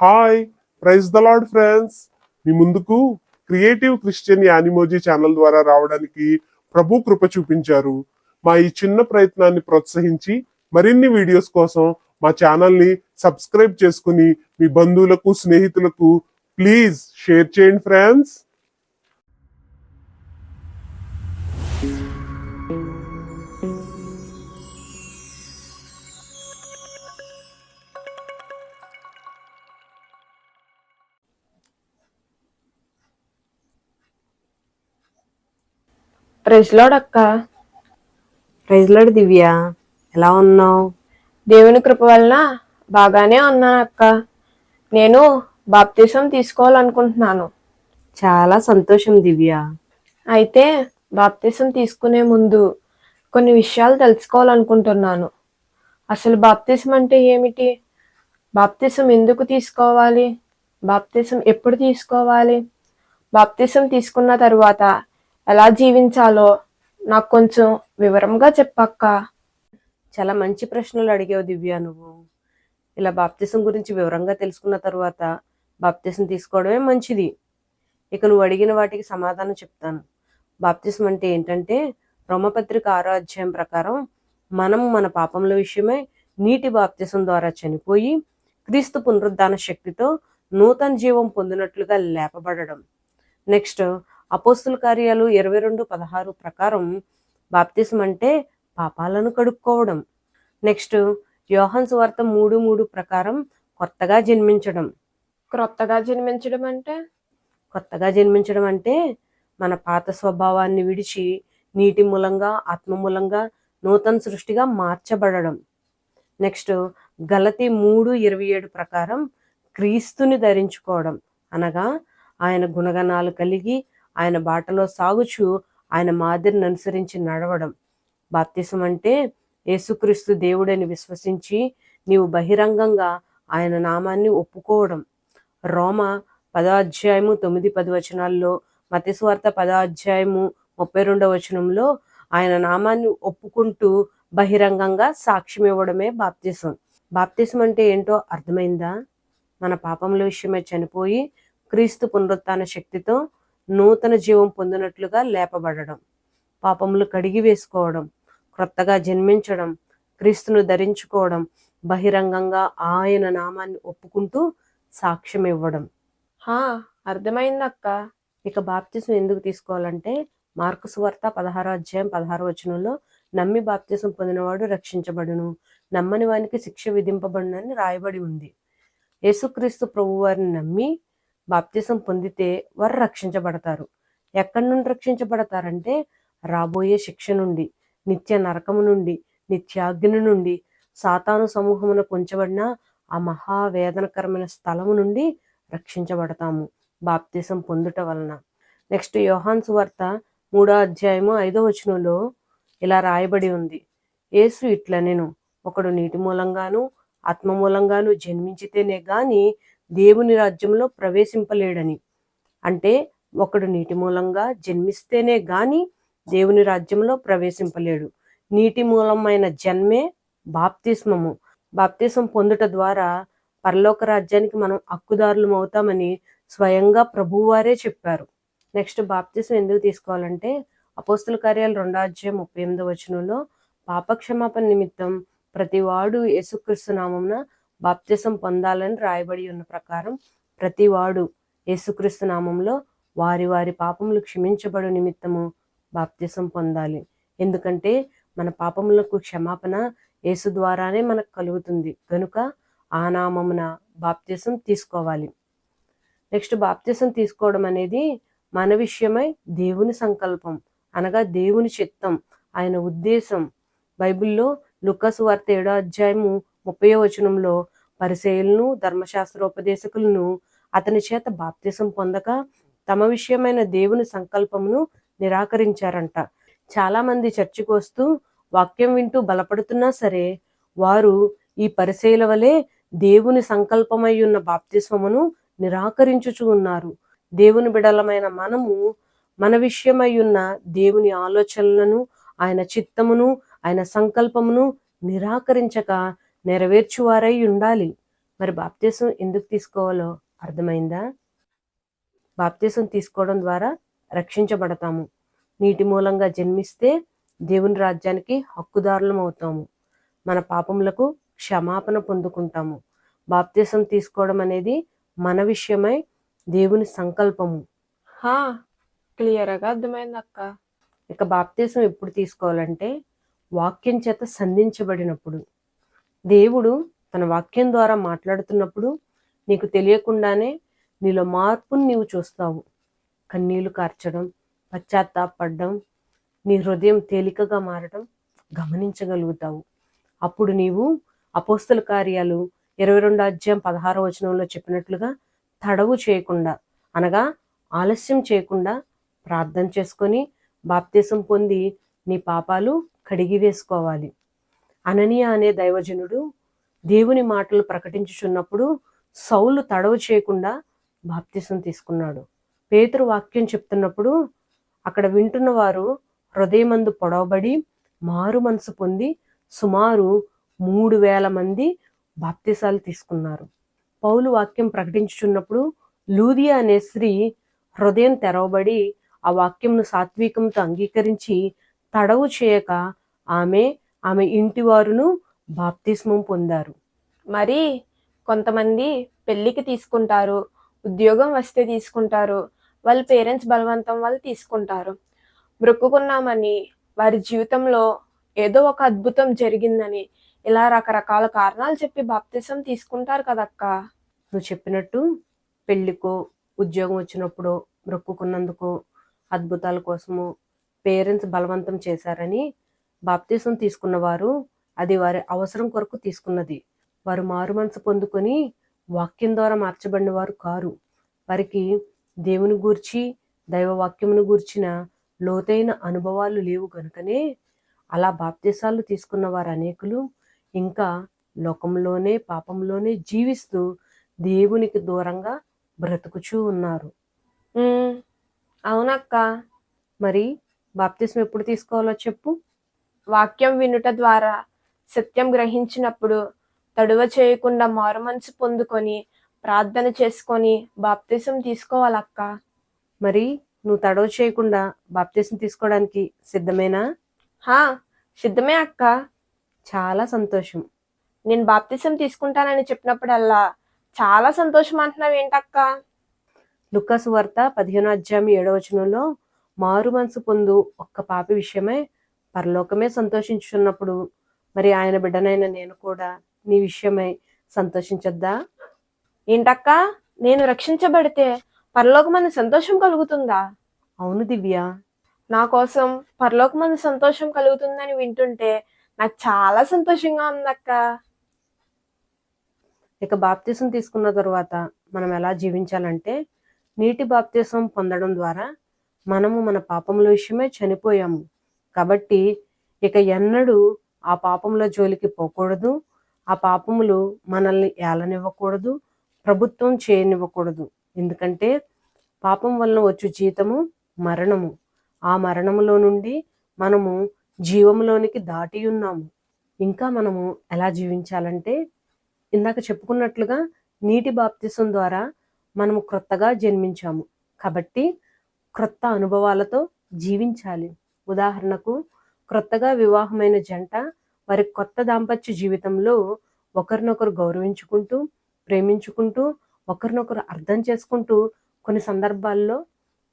Hi, praise the lord friends. మీ ముందుకు creative Christian యానిమోజీ channel ద్వారా రావడానికి ప్రభు కృప చూపించారు. మా ఈ చిన్న ప్రయత్నాన్ని ప్రోత్సహించి మరిన్ని వీడియోస్ కోసం మా ఛానల్ ని సబ్స్క్రైబ్ చేసుకుని మీ బంధువులకు స్నేహితులకు ప్లీజ్ షేర్ చేయండి ఫ్రెండ్స్. ప్రైజ్ లార్డ్ అక్క. ప్రైజ్ లార్డ్ దివ్య, ఎలా ఉన్నావు? దేవుని కృప వలన బాగానే ఉన్నాను అక్క. నేను బాప్తిసం తీసుకోవాలనుకుంటున్నాను. చాలా సంతోషం దివ్య. అయితే బాప్తిసం తీసుకునే ముందు కొన్ని విషయాలు తెలుసుకోవాలనుకుంటున్నాను. అసలు బాప్తిసం అంటే ఏమిటి? బాప్తిసం ఎందుకు తీసుకోవాలి? బాప్తిసం ఎప్పుడు తీసుకోవాలి? బాప్తిసం తీసుకున్న తరువాత ఎలా జీవించాలో నాకు కొంచెం వివరంగా చెప్పక్క. చాలా మంచి ప్రశ్నలు అడిగావు దివ్య. నువ్వు ఇలా బాప్తిసం గురించి వివరంగా తెలుసుకున్న తర్వాత బాప్తిసం తీసుకోవడమే మంచిది. ఇక నువ్వు అడిగిన వాటికి సమాధానం చెప్తాను. బాప్తిసం అంటే ఏంటంటే, రోమపత్రిక 6వ అధ్యాయం ప్రకారం మనం మన పాపముల విషయమై నీటి బాప్తిసం ద్వారా చనిపోయి క్రీస్తు పునరుద్ధాన శక్తితో నూతన జీవం పొందినట్లుగా లేపబడడం. నెక్స్ట్, అపోస్తుల కార్యాలు 22:16 ప్రకారం బాప్తిసం అంటే పాపాలను కడుక్కోవడం. నెక్స్ట్, యోహాను సువార్త 3:3 ప్రకారం కొత్తగా జన్మించడం. క్రొత్తగా జన్మించడం అంటే? కొత్తగా జన్మించడం అంటే మన పాత స్వభావాన్ని విడిచి నీటి మూలంగా, ఆత్మ మూలంగా నూతన సృష్టిగా మార్చబడడం. నెక్స్ట్, గలతీ 3:27 ప్రకారం క్రీస్తుని ధరించుకోవడం, అనగా ఆయన గుణగణాలు కలిగి ఆయన బాటలో సాగుచు ఆయన మాదిరిని అనుసరించి నడవడం. బాప్తిసం అంటే యేసుక్రీస్తు దేవుడని విశ్వసించి నీవు బహిరంగంగా ఆయన నామాన్ని ఒప్పుకోవడం. రోమ 10వ అధ్యాయము 9-10 వచనాల్లో, మత్తయి సువార్త 10వ అధ్యాయము 32వ వచనంలో ఆయన నామాన్ని ఒప్పుకుంటూ బహిరంగంగా సాక్ష్యం ఇవ్వడమే బాప్తిసం. బాప్తిసం అంటే ఏంటో అర్థమైందా? మన పాపముల విషయమే చనిపోయి క్రీస్తు పునరుత్థాన శక్తితో నూతన జీవం పొందినట్లుగా లేపబడడం, పాపములు కడిగి వేసుకోవడం, క్రొత్తగా జన్మించడం, క్రీస్తును ధరించుకోవడం, బహిరంగంగా ఆయన నామాన్ని ఒప్పుకుంటూ సాక్ష్యం ఇవ్వడం. అర్థమైందక్క. ఇక బాప్తిసం ఎందుకు తీసుకోవాలంటే, మార్కు సువార్త 16వ అధ్యాయం 16వ వచనంలో నమ్మి బాప్తిసం పొందినవాడు రక్షించబడును, నమ్మని వానికి శిక్ష విధింపబడునని రాయబడి ఉంది. యేసుక్రీస్తు ప్రభు వారిని నమ్మి బాప్తిసం పొందితే వారు రక్షించబడతారు. ఎక్కడి నుండి రక్షించబడతారంటే, రాబోయే శిక్ష నుండి, నిత్య నరకము నుండి, నిత్యాగ్ని నుండి, సాతాను సమూహమునకు ఉంచబడిన ఆ మహావేదనకరమైన స్థలము నుండి రక్షించబడతాము బాప్తిసం పొందుట వలన. నెక్స్ట్, యోహాను సువార్త 3వ అధ్యాయము 5వ వచనంలో ఇలా రాయబడి ఉంది. యేసు ఇట్లనెను, ఒకడు నీటి మూలంగాను ఆత్మ మూలంగాను జన్మించితేనే గాని దేవుని రాజ్యంలో ప్రవేశింపలేడని. అంటే ఒకడు నీటి మూలంగా జన్మిస్తేనే గాని దేవుని రాజ్యంలో ప్రవేశింపలేడు. నీటి మూలమైన జన్మే బాప్తిస్మము. బాప్తిసం పొందుట ద్వారా పరలోక రాజ్యానికి మనం హక్కుదారులం అవుతామని స్వయంగా ప్రభువారే చెప్పారు. నెక్స్ట్, బాప్తిసం ఎందుకు తీసుకోవాలంటే, అపోస్తుల కార్యాలు 2వ అధ్యాయం 38వ వచనంలో పాపక్షమాపణ నిమిత్తం ప్రతివాడు యేసుక్రీస్తు నామమున బాప్తిసం పొందాలని రాయబడి ఉన్న ప్రకారం ప్రతివాడు యేసుక్రీస్తు నామంలో వారి వారి పాపములు క్షమించబడు నిమిత్తము బాప్తిసం పొందాలి. ఎందుకంటే మన పాపములకు క్షమాపణ యేసు ద్వారానే మనకు కలుగుతుంది కనుక ఆ నామమున బాప్తిసం తీసుకోవాలి. నెక్స్ట్, బాప్తిసం తీసుకోవడం అనేది మన విషయమై దేవుని సంకల్పం, అనగా దేవుని చిత్తం, ఆయన ఉద్దేశం. బైబిల్లో లూకా సువార్త 7వ అధ్యాయము 30వ వచనంలో పరిసయ్యులను ధర్మశాస్త్రోపదేశకులను అతని చేత బాప్తిసం పొందక తమ విషయమైన దేవుని సంకల్పమును నిరాకరించారంట. చాలా మంది చర్చికి వస్తూ వాక్యం వింటూ బలపడుతున్నా సరే వారు ఈ పరిసయ్యుల వలె దేవుని సంకల్పమై ఉన్న బాప్తిస్మమును నిరాకరించుచు ఉన్నారు. దేవుని బిడలమైన మనము మన విషయమై ఉన్న దేవుని ఆలోచనలను, ఆయన చిత్తమును, ఆయన సంకల్పమును నిరాకరించక నెరవేర్చువారై ఉండాలి. మరి బాప్తీసం ఎందుకు తీసుకోవాలో అర్థమైందా? బాప్తీసం తీసుకోవడం ద్వారా రక్షించబడతాము. నీటి మూలంగా జన్మిస్తే దేవుని రాజ్యానికి హక్కుదారులం అవుతాము. మన పాపములకు క్షమాపణ పొందుకుంటాము. బాప్తీసం తీసుకోవడం అనేది మన విషయమై దేవుని సంకల్పము. హా, క్లియర్గా అర్థమైంది అక్క. ఇక బాప్తీసం ఎప్పుడు తీసుకోవాలంటే వాక్యం చేత సంధించబడినప్పుడు. దేవుడు తన వాక్యం ద్వారా మాట్లాడుతున్నప్పుడు నీకు తెలియకుండానే నీలో మార్పును నీవు చూస్తావు. కన్నీళ్లు కార్చడం, పశ్చాత్తాపడడం, నీ హృదయం తేలికగా మారడం గమనించగలుగుతావు. అప్పుడు నీవు అపోస్తల కార్యాలు 22:16 చెప్పినట్లుగా తడవు చేయకుండా, అనగా ఆలస్యం చేయకుండా ప్రార్థన చేసుకొని బాప్తీసం పొంది నీ పాపాలు కడిగి వేసుకోవాలి. అననీయ అనే దైవజనుడు దేవుని మాటలు ప్రకటించుచున్నప్పుడు సౌలు తడవు చేయకుండా బాప్తీసం తీసుకున్నాడు. పేతురు వాక్యం చెప్తున్నప్పుడు అక్కడ వింటున్న వారు హృదయమందు పొడవబడి మారు మనసు పొంది సుమారు 3,000 మంది బాప్తీసాలు తీసుకున్నారు. పౌలు వాక్యం ప్రకటించుచున్నప్పుడు లూదియా అనే స్త్రీ హృదయం తెరవబడి ఆ వాక్యంను సాత్వికంతో అంగీకరించి తడవు చేయక ఆమె ఇంటి వారును బాప్తిస్మం పొందారు. మరి కొంతమంది పెళ్ళికి తీసుకుంటారు, ఉద్యోగం వస్తే తీసుకుంటారు, వాళ్ళ పేరెంట్స్ బలవంతం వాళ్ళు తీసుకుంటారు. మొక్కుకున్నామని, వారి జీవితంలో ఏదో ఒక అద్భుతం జరిగిందని ఇలా రకరకాల కారణాలు చెప్పి బాప్తిసం తీసుకుంటారు కదక్క. నువ్వు చెప్పినట్టు పెళ్ళికో ఉద్యోగం వచ్చినప్పుడు మొక్కుకున్నందుకో అద్భుతాల కోసము పేరెంట్స్ బలవంతం చేశారని బాప్తిసం తీసుకున్న వారు అది వారి అవసరం కొరకు తీసుకున్నది. వారు మారు మనసు పొందుకొని వాక్యం ద్వారా మార్చబడిన వారు కారు. వారికి దేవుని గూర్చి దైవ వాక్యమును గూర్చిన లోతైన అనుభవాలు లేవు కనుకనే అలా బాప్తిసాలు తీసుకున్న వారు అనేకులు ఇంకా లోకంలోనే పాపంలోనే జీవిస్తూ దేవునికి దూరంగా బ్రతుకుచూ ఉన్నారు. అవునక్క. మరి బాప్తిసం ఎప్పుడు తీసుకోవాలో చెప్పు. వాక్యం వినుట ద్వారా సత్యం గ్రహించినప్పుడు తడువ చేయకుండా మారు మనసు పొందుకొని ప్రార్థన చేసుకొని బాప్తిసం తీసుకోవాలక్క. మరి నువ్వు తడవ చేయకుండా బాప్తిసం తీసుకోవడానికి సిద్ధమేనా? హా, సిద్ధమే అక్క. చాలా సంతోషం. నేను బాప్తిసం తీసుకుంటానని చెప్పినప్పుడల్లా చాలా సంతోషం అంటున్నావు ఏంటక్క? లూకా సువార్త 15:7 మారు మనసు పొందు ఒక్క పాపి విషయమై పరలోకమే సంతోషించుచున్నప్పుడు మరి ఆయన బిడ్డనైన నేను కూడా నీ విషయమై సంతోషించొద్దా? ఏంటక్క, నేను రక్షించబడితే పరలోకమందు సంతోషం కలుగుతుందా? అవును దివ్య. నా కోసం పరలోకమందు సంతోషం కలుగుతుందని వింటుంటే నాకు చాలా సంతోషంగా ఉందక్క. ఇక బాప్తిసం తీసుకున్న తరువాత మనం ఎలా జీవించాలంటే, నీటి బాప్తిసం పొందడం ద్వారా మనము మన పాపముల విషయమే చనిపోయాము కాబట్టి ఇక ఎన్నడూ ఆ పాపముల జోలికి పోకూడదు. ఆ పాపములు మనల్ని ఏలనివ్వకూడదు, ప్రభుత్వం చేయనివ్వకూడదు. ఎందుకంటే పాపం వలన వచ్చు జీతము మరణము. ఆ మరణములో నుండి మనము జీవములోనికి దాటి ఉన్నాము. ఇంకా మనము ఎలా జీవించాలంటే, ఇందాక చెప్పుకున్నట్లుగా నీటి బాప్తిసం ద్వారా మనము క్రొత్తగా జన్మించాము కాబట్టి క్రొత్త అనుభవాలతో జీవించాలి. ఉదాహరణకు క్రొత్తగా వివాహమైన జంట వారి కొత్త దాంపత్య జీవితంలో ఒకరినొకరు గౌరవించుకుంటూ, ప్రేమించుకుంటూ, ఒకరినొకరు అర్థం చేసుకుంటూ కొన్ని సందర్భాల్లో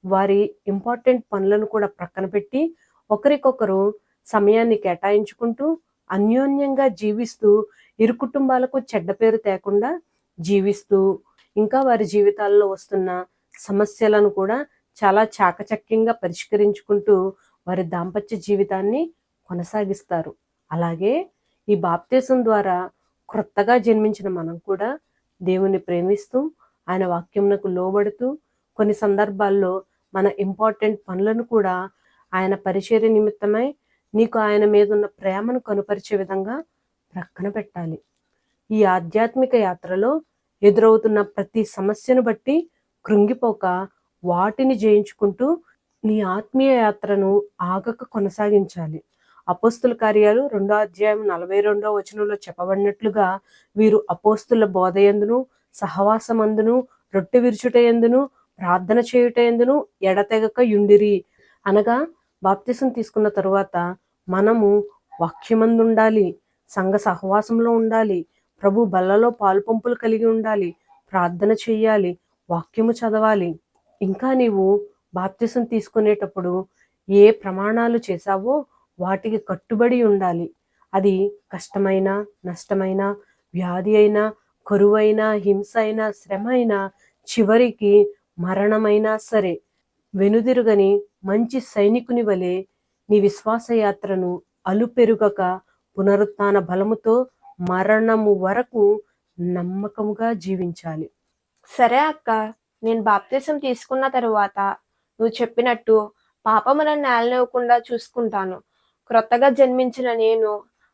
వారి ఇంపార్టెంట్ పనులను కూడా ప్రక్కన పెట్టి ఒకరికొకరు సమయాన్ని కేటాయించుకుంటూ అన్యోన్యంగా జీవిస్తూ ఇరు కుటుంబాలకు చెడ్డ పేరు తేకుండా జీవిస్తూ ఇంకా వారి జీవితాల్లో వస్తున్న సమస్యలను కూడా చాలా చాకచక్యంగా పరిష్కరించుకుంటూ వారి దాంపత్య జీవితాన్ని కొనసాగిస్తారు. అలాగే ఈ బాప్తిసం ద్వారా క్రొత్తగా జన్మించిన మనం కూడా దేవుని ప్రేమిస్తూ ఆయన వాక్యమునకు లోబడుతూ కొన్ని సందర్భాల్లో మన ఇంపార్టెంట్ పనులను కూడా ఆయన పరిచర్య నిమిత్తమై నీకు ఆయన మీద ఉన్న ప్రేమను కనుపరిచే విధంగా ప్రక్కన పెట్టాలి. ఈ ఆధ్యాత్మిక యాత్రలో ఎదురవుతున్న ప్రతి సమస్యను బట్టి కృంగిపోక వాటిని జయించుకుంటూ నీ ఆత్మీయ యాత్రను ఆగక కొనసాగించాలి. అపోస్తుల కార్యాలు 2:42 చెప్పబడినట్లుగా వీరు అపోస్తుల బోధయందును సహవాసమందును రొట్టె విరుచుటయందును ప్రార్థన చేయుటయందును ఎడతెగక యుండిరి. అనగా బాప్తిసం తీసుకున్న తరువాత మనము వాక్యమందు ఉండాలి, సంఘ సహవాసంలో ఉండాలి, ప్రభు బల్లలో పాలుపంపులు కలిగి ఉండాలి, ప్రార్థన చెయ్యాలి, వాక్యము చదవాలి. ఇంకా నీవు బాప్తిసం తీసుకునేటప్పుడు ఏ ప్రమాణాలు చేశావో వాటికి కట్టుబడి ఉండాలి. అది కష్టమైన, నష్టమైన, వ్యాధి అయినా, కరువైనా, హింస అయినా, శ్రమ అయినా, చివరికి మరణమైనా సరే వెనుదిరుగని మంచి సైనికుని వలె నీ విశ్వాస యాత్రను అలుపెరుగక పునరుత్థాన బలముతో మరణము వరకు నమ్మకముగా జీవించాలి. సరే అక్క, నేను బాప్తిసం తీసుకున్న తరువాత నువ్వు చెప్పినట్టు పాపములను నేలనివ్వకుండా చూసుకుంటాను. క్రొత్తగా జన్మించిన నేను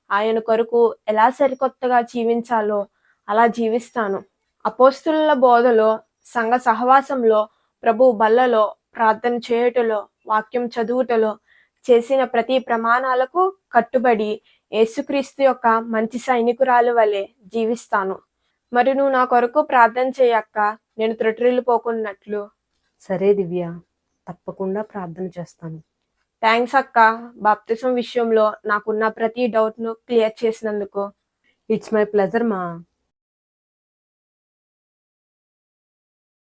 ఆయన కొరకు ఎలా సరికొత్తగా జీవించాలో అలా జీవిస్తాను. అపోస్తుల బోధలో, సంఘ సహవాసంలో, ప్రభు బల్లలో, ప్రార్థన చేయుటలో, వాక్యం చదువుటలో చేసిన ప్రతి ప్రమాణాలకు కట్టుబడి యేసుక్రీస్తు యొక్క మంచి సైనికురాలు వలె జీవిస్తాను. మరి నువ్వు నా కొరకు ప్రార్థన చేయక్క, నేను త్రుటిల్లిపోకున్నట్లు. సరే దివ్య, తప్పకుండా ప్రార్థన చేస్తాను. థ్యాంక్స్ అక్క, బాప్తిసం విషయంలో నాకున్న ప్రతి డౌట్ను క్లియర్ చేసినందుకు. ఇట్స్ మై ప్లెజర్ మా.